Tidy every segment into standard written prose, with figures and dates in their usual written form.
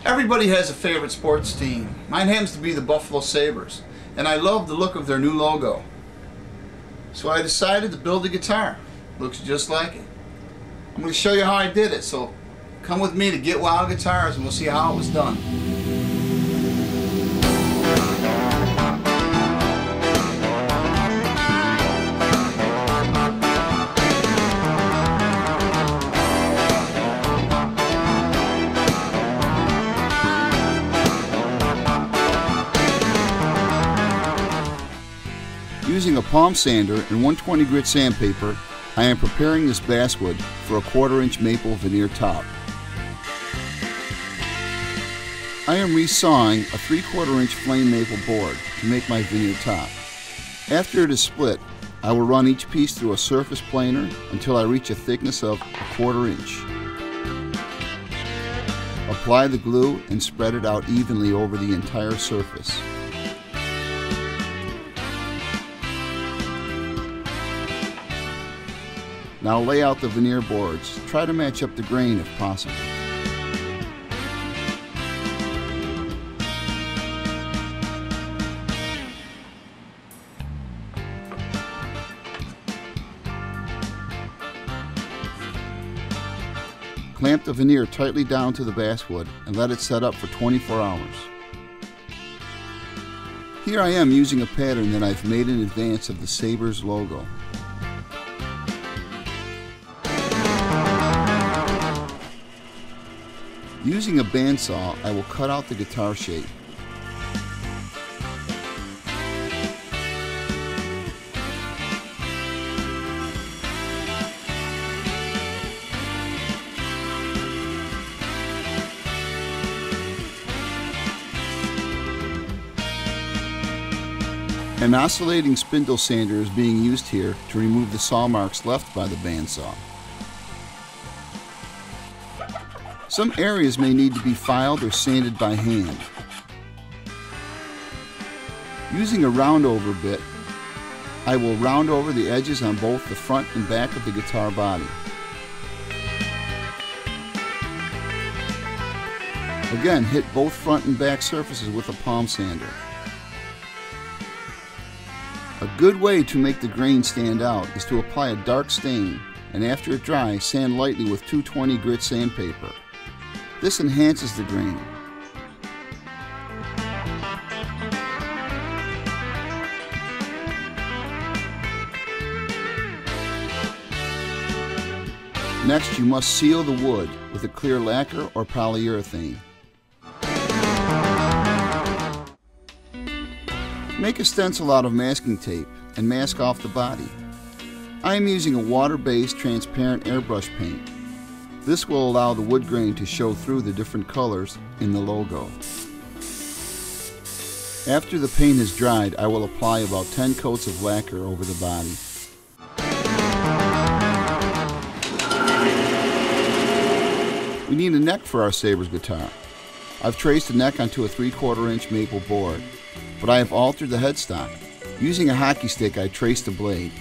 Everybody has a favorite sports team. Mine happens to be the Buffalo Sabres, and I love the look of their new logo. So I decided to build a guitar. Looks just like it. I'm going to show you how I did it, so come with me to Get Wild Guitars and we'll see how it was done. Using a palm sander and 120 grit sandpaper, I am preparing this basswood for a 1/4 inch maple veneer top. I am resawing a 3/4 inch flame maple board to make my veneer top. After it is split, I will run each piece through a surface planer until I reach a thickness of 1/4 inch. Apply the glue and spread it out evenly over the entire surface. Now lay out the veneer boards. Try to match up the grain if possible. Clamp the veneer tightly down to the basswood and let it set up for 24 hours. Here I am using a pattern that I've made in advance of the Sabres logo. Using a bandsaw, I will cut out the guitar shape. An oscillating spindle sander is being used here to remove the saw marks left by the bandsaw. Some areas may need to be filed or sanded by hand. Using a round over bit, I will round over the edges on both the front and back of the guitar body. Again, hit both front and back surfaces with a palm sander. A good way to make the grain stand out is to apply a dark stain, and after it dries, sand lightly with 220 grit sandpaper. This enhances the grain. Next, you must seal the wood with a clear lacquer or polyurethane. Make a stencil out of masking tape and mask off the body. I am using a water-based transparent airbrush paint. This will allow the wood grain to show through the different colors in the logo. After the paint is dried, I will apply about 10 coats of lacquer over the body. We need a neck for our Sabres guitar. I've traced the neck onto a 3/4 inch maple board, but I have altered the headstock. Using a hockey stick, I traced the blade.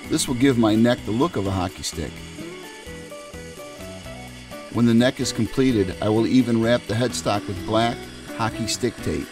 This will give my neck the look of a hockey stick. When the neck is completed, I will even wrap the headstock with black hockey stick tape.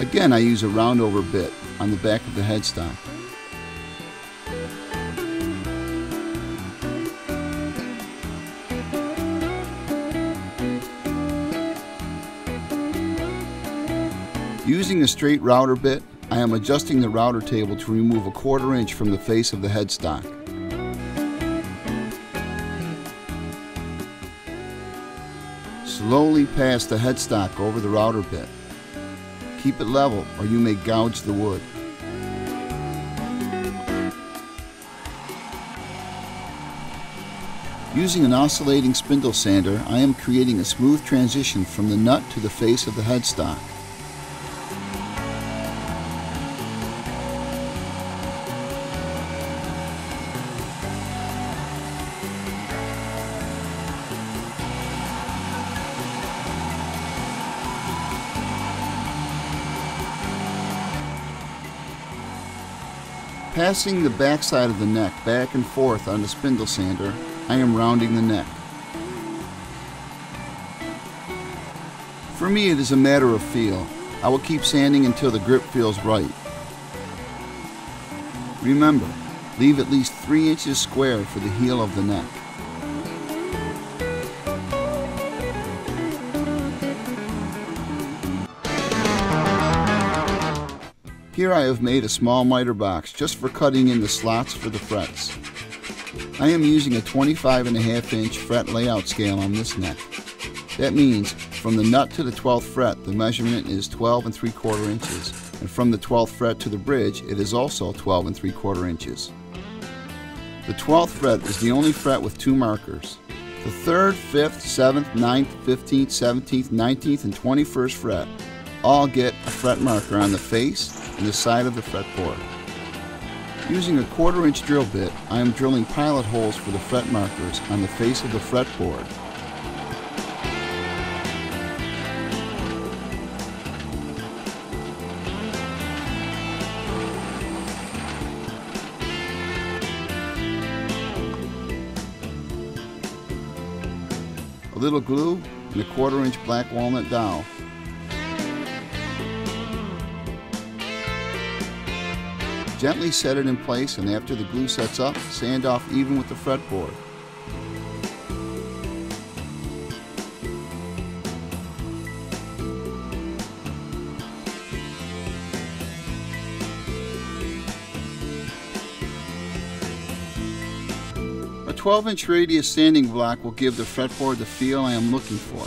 Again, I use a round over bit on the back of the headstock. Using a straight router bit, I am adjusting the router table to remove a 1/4 inch from the face of the headstock. Slowly pass the headstock over the router bit. Keep it level or you may gouge the wood. Using an oscillating spindle sander, I am creating a smooth transition from the nut to the face of the headstock. Passing the back side of the neck back and forth on the spindle sander, I am rounding the neck. For me, it is a matter of feel. I will keep sanding until the grip feels right. Remember, leave at least 3 inches square for the heel of the neck. Here I have made a small miter box just for cutting in the slots for the frets. I am using a 25.5 inch fret layout scale on this neck. That means from the nut to the 12th fret the measurement is 12 3/4 inches, and from the 12th fret to the bridge it is also 12 3/4 inches. The 12th fret is the only fret with 2 markers. The 3rd, 5th, 7th, 9th, 15th, 17th, 19th, and 21st fret all get a fret marker on the face and the side of the fretboard. Using a 1/4 inch drill bit, I am drilling pilot holes for the fret markers on the face of the fretboard. A little glue and a 1/4 inch black walnut dowel. Gently set it in place, and after the glue sets up, sand off even with the fretboard. A 12 inch radius sanding block will give the fretboard the feel I am looking for.